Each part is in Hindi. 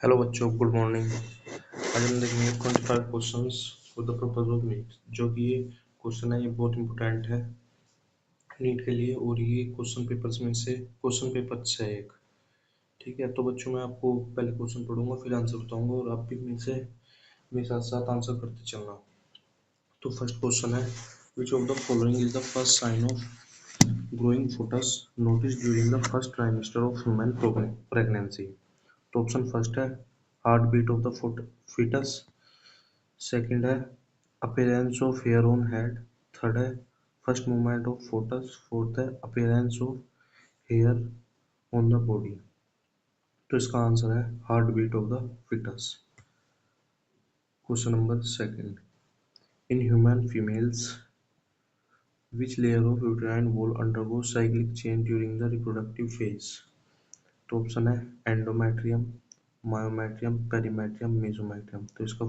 हेलो बच्चों, गुड मॉर्निंग। आज हम देखेंगे 25 questions for the purpose of NEET. जो कि ये क्वेश्चन है, ये बहुत इंपॉर्टेंट है नीट के लिए, और ये क्वेश्चन पेपर से है एक। ठीक है, तो बच्चों मैं आपको पहले क्वेश्चन पढ़ूंगा, फिर आंसर बताऊंगा, और आप भी मेरे साथ साथ आंसर करते चलना। तो फर्स्ट क्वेश्चन है, which of the following is the first sign of growing foetus notice during the first trimester of human pregnancy. तो ऑप्शन फर्स्ट है heart beat of the foetus, second है appearance of hair on head, third है first movement of foetus, fourth है appearance of hair on the body. तो इसका आंसर है heart beat of the foetus. Question number second, in human females which layer of uterine wall undergo cyclic change during the reproductive phase. तो ऑप्शन है एंडोमेट्रियम, मायोमेट्रियम, पेरीमेट्रियम, मेसोमेट्रियम। तो इसका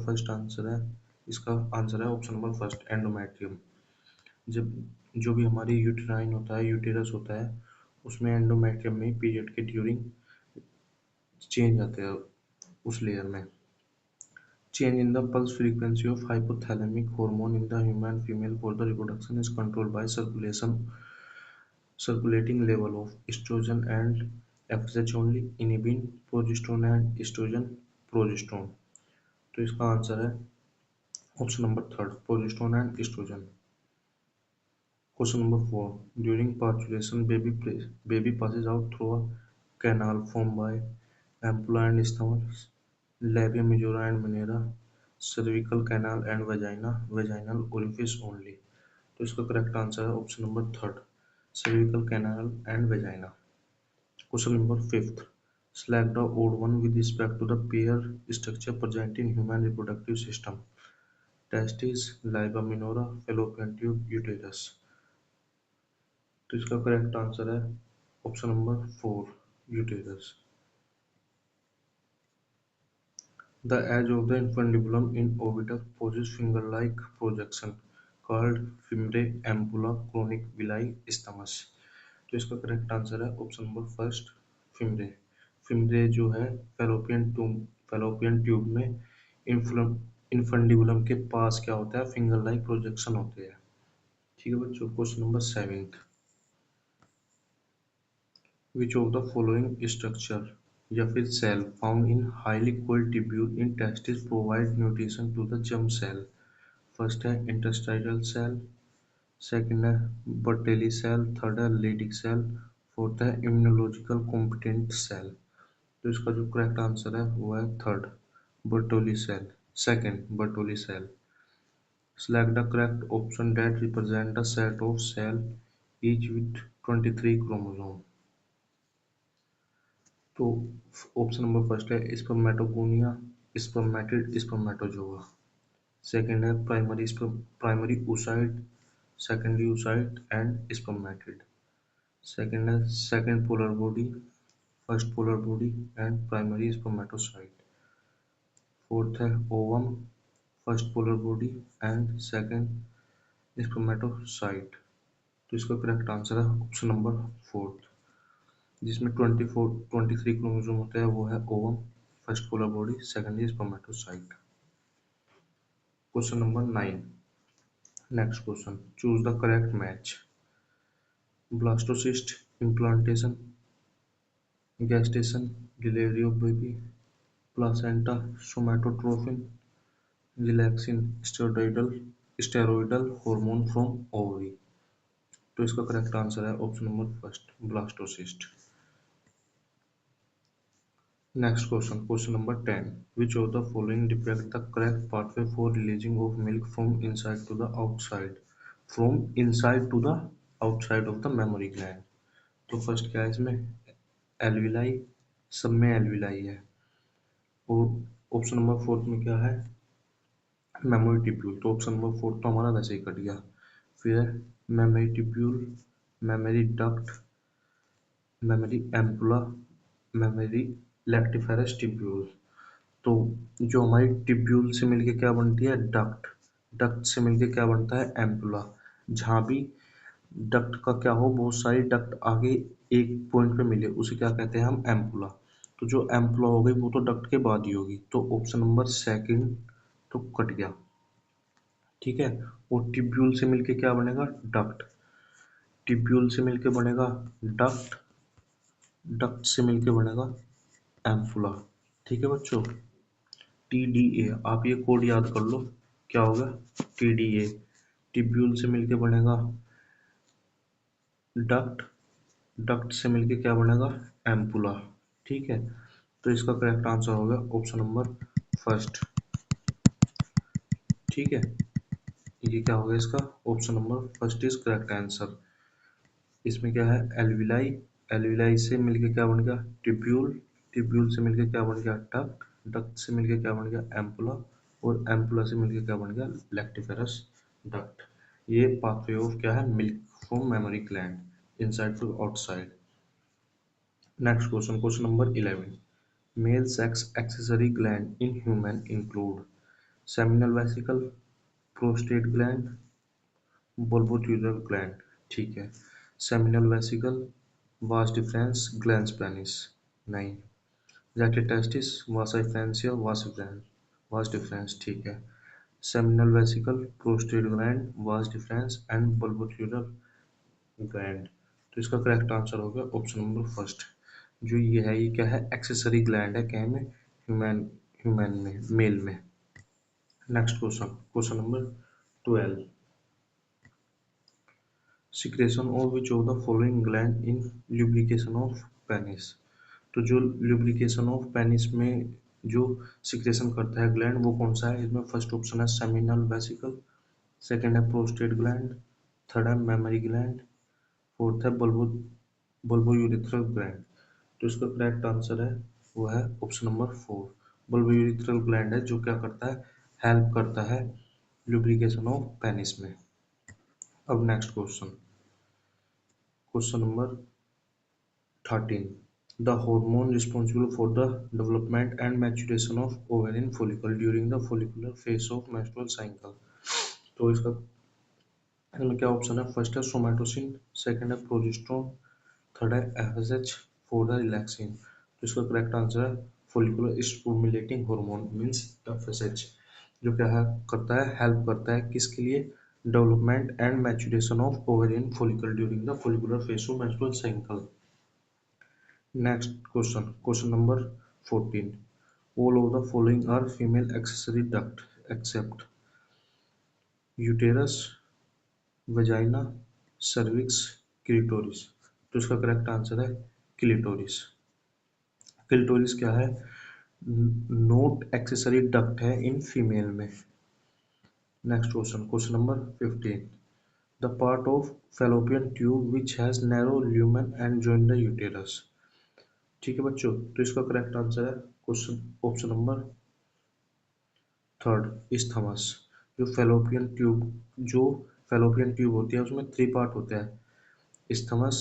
आंसर है ऑप्शन नंबर फर्स्ट, एंडोमेट्रियम। जब जो भी हमारी यूटेराइन होता है, यूटेरस होता है, उसमें एंडोमेट्रियम में पीरियड के ड्यूरिंग चेंज आते हैं उस लेयर में। Change in the pulse frequency of hypothalamic hormone in the human female for the reproduction is controlled by circulating level of estrogen and FSH only, inhibin, progesterone and estrogen, progesterone। तो इसका आंसर है option number third, progesterone and estrogen. Question number four, during parturition baby passes out through a canal formed by ampulla and stomach, labia majora and minora, cervical canal and vaginal orifice only। तो इसका करेक्ट आंसर है option number third, cervical canal and vagina। Question number fifth, select the odd one with respect to the pair structure present in human reproductive system: testes, labia minora, fallopian tube, uterus। तो इसका करेक्ट आंसर है option number four, uterus. The edge of the infundibulum in oviduct poses finger-like projection called femore ampulla chronic villi isthmus। तो इसका करेक्ट आंसर है ऑप्शन नंबर फर्स्ट, फिमरे। फिमरे जो है फैलोपियन ट्यूब में इनफंडिबुलम के पास क्या होता है, फिंगर लाइक प्रोजेक्शन होते हैं। ठीक है बच्चों, question number seventh, which of the following structure या फिर cell found in highly coiled tubule in testis provide nutrition to the germ cell. First है इंटरस्टाइटल सेल, सेकंड है बर्टेली सेल, थर्ड है लेडिक सेल, फोर्थ है इम्यूनोलॉजिकल कॉम्पिटेंट सेल। तो इसका जो करेक्ट आंसर है वो है third, Sertoli cell, second Sertoli cell. Select the correct option that represent a set of cell each with 23 chromosome। तो ऑप्शन नंबर फर्स्ट है स्पर्मेटोगोनिया, स्पर्मेटिड, स्पर्मेटोजोआ। सेकंड है primary oocyte, secondary oocyte and spermatid. Second है second polar body, first polar body and primary spermatocyte. Fourth है ovum, first polar body and second spermatocyte. तो इसका करेक्ट आंसर है ऑप्शन नंबर फोर्थ, जिसमें 23 क्रोमोसोम होते हैं, वो है ovum, first polar body, secondary spermatocyte. Question number 9, next question, choose the correct match: blastocyst, implantation, gestation, delivery of baby, placenta, somatotrophin, relaxin, steroidal hormone from ovary। तो इसका करेक्ट आंसर है option number first, blastocyst. Next question, question number 10, which of the following depict the correct pathway for releasing of milk from inside to the outside of the mammary gland. तो फर्स्ट क्या है इसमें, एल्विलाई, सब में एल्विलाई है। और ऑप्शन नंबर फोर्थ में क्या है, मेमोरी टिब्यूल। तो ऑप्शन नंबर फोर्थ तो हमारा वैसे ही कट गया। फिर है memory tubule, memory duct, mammary ampulla, memory lactiferous tubule. तो जो हमारी टिब्यूल से मिलके क्या बनती है, डक्ट, डक्ट से मिलके क्या बनता है, एम्पुला। जहाँ भी डक्ट का क्या हो, बहुत सारी डक्ट आगे एक पॉइंट पे मिले, उसे क्या कहते हैं हम, एम्पुला। तो जो एम्प्लॉय हो गई वो तो डक्ट के बाद ही होगी, तो ऑप्शन नंबर सेकंड तो कट गया। ठीक है, और ट्यूब्यूल से मिलके क्या बनेगा, डक्ट। ट्यूब्यूल से मिलके बनेगा डक्ट, डक्ट से मिलके बनेगा एम्पुला। ठीक है बच्चों, TDA, आप ये कोड याद कर लो, क्या होगा, TDA। ट्यूब्यूल से मिलके बनेगा डक्ट, डक्ट से मिलके क्या बनेगा, एम्पुला। ठीक है, तो इसका करेक्ट आंसर होगा ऑप्शन नंबर फर्स्ट। ठीक है, ये क्या होगा इसका, option number first is correct answer. इसमें क्या है, एल्विलाई, एल्विलाई से मिलके क्या बन गया, ट्यूब्यूल, ट्यूब्यूल से मिलके क्या बन गया, डक्ट, डक्ट से मिलके क्या बन गया, एम्पुला, और एम्पुला से मिलके क्या बन गया, लैक्टिफेरस डक्ट। ये पाथवे ऑफ क्या है, milk from mammary gland inside to outside. Next question, question number 11। Male sex accessory gland in human include seminal vesicle, prostate gland, bulbourethral gland. ठीक है, seminal vesicle, vas deferens, glans penis, नहीं। जैकेटेस्टिस, वासा फ्रेंसिया, वास डिफरेंस। ठीक है, seminal vesicle, prostate gland, vas deferens and bulbourethral gland. तो इसका करेक्ट आंसर होगा ऑप्शन नंबर फर्स्ट। जो ये है, ये क्या है, एक्सेसरी ग्लैंड है, क्या में, ह्यूमन, ह्यूमन में, मेल में। Next question, question number 12। Secretion of which of the following gland in lubrication of penis. तो जो ल्यूब्रिकेशन ऑफ पेनिस में जो सिक्रेशन करता है ग्लैंड, वो कौन सा है, इसमें फर्स्ट ऑप्शन है सेमिनल वेसिकल, सेकंड है प्रोस्टेट ग्लैंड, थर्ड है मेमरी ग्लैंड, फोर्थ है बल्बोयूरेथ्रल ग्लैंड। तो इसका करेक्ट आंसर है, वो है ऑप्शन नंबर 4। बल्बोयूरेथ्रल ग्लैंड है जो क्या करता है, हेल्प करता है ल्यूब्रिकेशन ऑफ पेनिस में। अब next question, question number 13। The hormone responsible for the development and maturation of ovarian follicle during the follicular phase of menstrual cycle। तो इसका, इसमें क्या ऑप्शन है, फर्स्ट है सोमेटोसिन, सेकंड है प्रोजेस्टेरोन, थर्ड है एफएसएच, फोर्थ है रिलैक्सिन। तो इसका करेक्ट आंसर है follicular stimulating hormone means FSH, जो क्या है, करता है, हेल्प करता है किसके लिए, development and maturation of ovarian follicle during the follicular phase of menstrual cycle. Next question, question number 14। All of the following are female accessory duct except uterus, vagina, cervix, clitoris. तो इसका करेक्ट आंसर है क्लिटोरिस। क्लिटोरिस क्या है, नोट एक्सेसरी डक्ट है इन फीमेल में। Next question, question number 15। The part of fallopian tube which has narrow lumen and join the uterus. ठीक है बच्चों, तो इसका करेक्ट आंसर है question option number third isthmus. जो फैलोपियन ट्यूब होती है उसमें 3 पार्ट होते हैं, इस्थमस,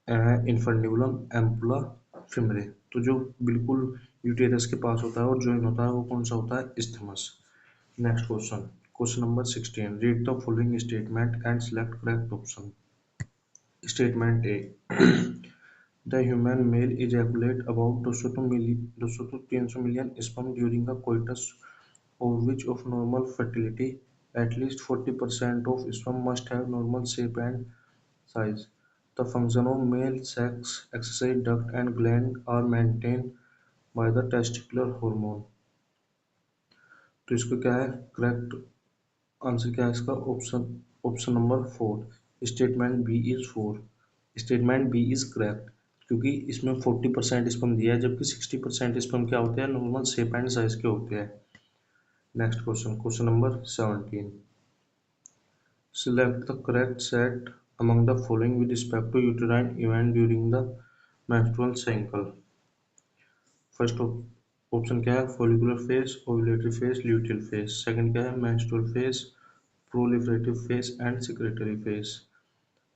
इन्फर्न्यूलम, एम्पुला, फिमरे। तो जो बिल्कुल यूटेरस के पास होता है और ज्वाइन होता है वो कौन सा होता है, isthmus. Next question, question number 16। Read the following statement and select correct option. Statement A. The human male ejaculate about 200 to 300 million sperm during the coitus of which of normal fertility at least 40% of sperm must have normal shape and size. The function of male sex accessory duct and gland are maintained by the testicular hormone। तो इसको क्या है, करेक्ट आंसर क्या है इसका, option option number 4। Statement B is 4, statement B is correct, क्योंकि इसमें 40% स्पर्म दिया है जबकि 60% स्पर्म क्या होते हैं, नॉर्मल शेप एंड साइज के होते हैं। Next question, question number 17। Select the correct set among the following with respect to uterine event during the menstrual cycle। First option क्या है, follicular phase, ovulatory phase, luteal phase. Second क्या है, menstrual phase, proliferative phase and secretary phase.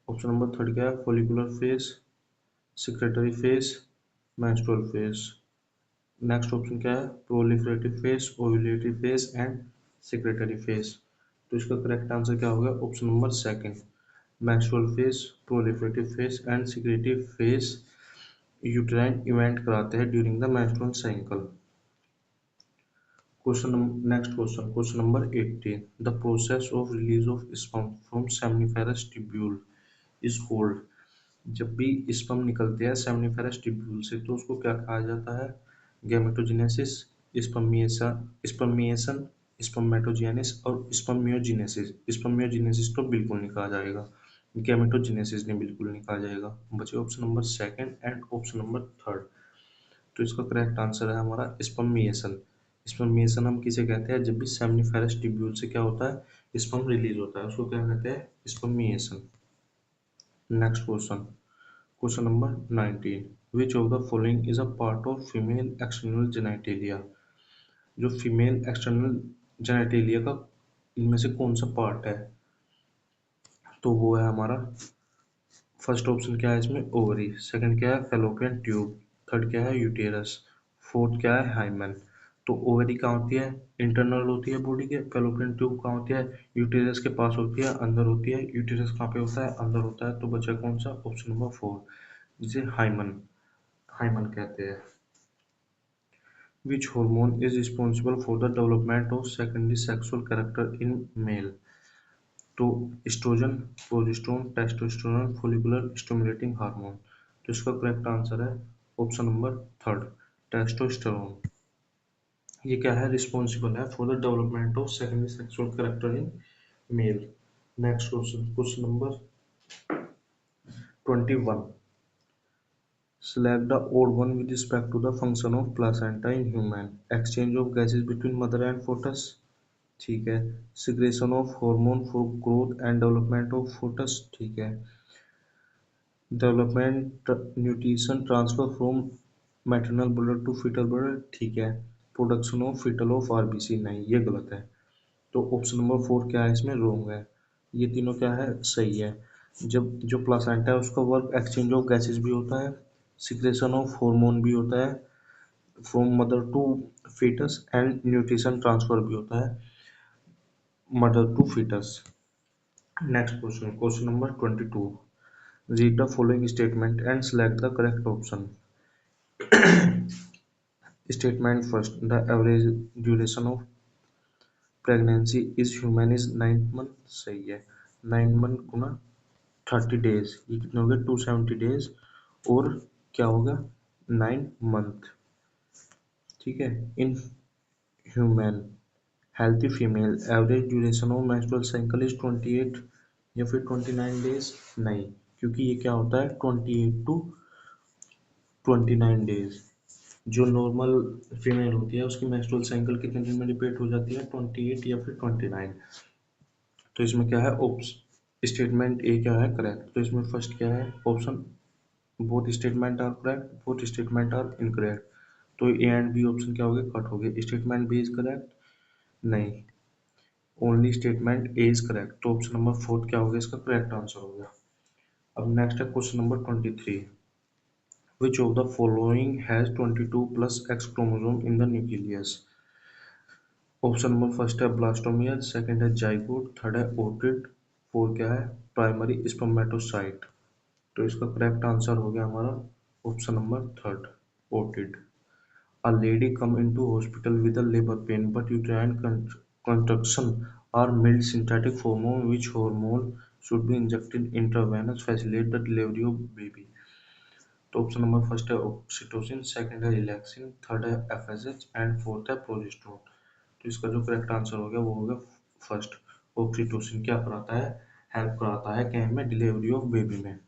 Option number third क्या है, follicular phase, secretary phase, menstrual phase. Next option क्या है, proliferative phase, ovulatory phase and secretary phase. तो इसका करेक्ट आंसर क्या होगा, option number second, menstrual phase, proliferative phase and secretive phase uterine event कराते हैं during the menstrual cycle. Next question number 18। The process of release of sperm from seminiferous tubule is called. जब भी स्पर्म निकलते हैं सेमनीफेरस ट्यूब्यूल से तो उसको क्या कहा जाता है? गैमेटोजेनेसिस, स्पर्मिएशन, स्पर्मेटोजेनेसिस और स्पर्मियोजेनेसिस। स्पर्मियोजेनेसिस तो बिल्कुल नहीं कहा जाएगा, गैमेटोजेनेसिस ने बिल्कुल नहीं कहा जाएगा। बचे option number second and option number third. तो इसका करेक्ट आंसर है हमारा स्पर्मिएशन। स्पर्मिएशन हम किसे कहते हैं? जब भी सेमनीफेरस ट्यूब्यूल से क्या होता है, स्पर्म रिलीज होता है, उसको क्या कहते हैं? Spermiation. Next question number 19। Which of the following is a part of female external genitalia. जो फीमेल एक्सटर्नल जेनेटेलिया का इनमें से कौन सा पार्ट है? तो वो है हमारा फर्स्ट ऑप्शन क्या है इसमें? ओवरी। सेकंड क्या है? Fallopian tube. थर्ड क्या है? यूटेरस। फोर्थ क्या है? हाइमन। तो ओवरी कहाँ होती है? इंटरनल होती है बॉडी के। फेलोपियन ट्यूब कहाँ होती है? यूटेरस के पास होती है, अंदर होती है। यूटेरस कहाँ पे होता है? अंदर होता है। तो बचा कौन सा? ऑप्शन नंबर 4, जिसे हाइमन हाइमन कहते हैं। Which hormone is responsible for the development of secondary sexual character in male. तो oestrogen, progesterone, testosterone, follicular stimulating hormone. तो इसका करेक्ट आंसर है ऑप्शन नंबर थर्ड, टेस्टोस्टेरोन। ये क्या है? रिस्पॉन्सिबल है for the development of secondary sexual character in male. Next question number 21। Select the odd one with respect to the function of placenta in human. Exchange of gases between mother and fetus। ठीक है। Secretion of hormone for growth and development of fetus. ठीक है। Development nutrition transfer from maternal blood to fetal blood. ठीक है। Production of fetal of RBC. नहीं, ये गलत है। तो ऑप्शन नंबर 4 क्या है इसमें? रॉन्ग है। ये तीनों क्या है? सही है। जब जो प्लासेंटा है उसका वर्क एक्सचेंज ऑफ गैसेज भी होता है, सिक्रेशन ऑफ हार्मोन भी होता है from mother to fetus, and nutrition transfer भी होता है mother to fetus. Next question number 22। Read the following statement and select the correct option. Statement first. The average duration of pregnancy is human is 9 month। सही है। 9 मंथ गुना 30 डेज, ये कितने हो गए? 270 डेज। और क्या होगा? 9 मंथ। ठीक है। In human healthy female average duration of menstrual cycle is 28 या फिर 29 डेज। नहीं, क्योंकि ये क्या होता है? 28 टू 29 डेज। जो नॉर्मल फीमेल होती है उसकी मेंस्ट्रुअल साइकिल कितने दिन में रिपीट हो जाती है? 28 या फिर 29। तो इसमें क्या है? स्टेटमेंट ए क्या है? करेक्ट। तो इसमें फर्स्ट क्या है option? Both statement are correct, both statement are incorrect. तो ए एंड बी ऑप्शन क्या हो गए? कट हो गए। Statement B is correct? नहीं, only statement A is correct. तो ऑप्शन नंबर 4 क्या हो गया? इसका करेक्ट आंसर हो गया। अब नेक्स्ट है question number 23। Which of the following has 22 plus X chromosome in the nucleus? Option number first है ब्लास्टोमियर, सेकंड है जाइगोट, थर्ड है ओटिड, फोर क्या है? Primary spermatocyte. तो इसका करेक्ट आंसर हो गया हमारा option number third, ओटिड। A lady come into hospital with a labor pain but uterine contraction are mild synthetic hormone. Which hormone should be injected intravenous facilitate the delivery of baby? तो ऑप्शन नंबर फर्स्ट है ऑक्सीटोसिन, सेकंड है रिलैक्सिन, थर्ड है एफएसएच एंड फोर्थ है प्रोजेस्टेरोन। तो इसका जो करेक्ट आंसर हो गया वो हो गया फर्स्ट, ऑक्सीटोसिन। क्या कराता है? हेल्प कराता है क्या में? डिलीवरी ऑफ बेबी में।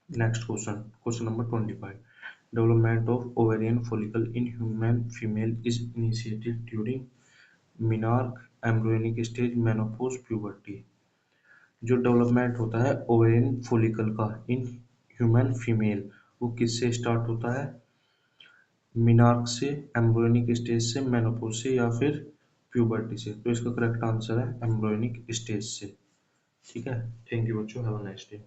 Next question number 25। Development of ovarian follicle in human female is initiated during menarche, embryonic stage, menopause, puberty. जो डेवलपमेंट होता है ओवेरियन फॉलिकल का इन ह्यूमन फीमेल, वो किससे स्टार्ट होता है? मिनार्क से, एम्ब्रियोनिक स्टेज से, मेनोपॉज से, या फिर प्यूबर्टी से। तो इसका करेक्ट आंसर है एम्ब्रियोनिक स्टेज से। ठीक है। थैंक यू बच्चों, हैव अ नाइस डे।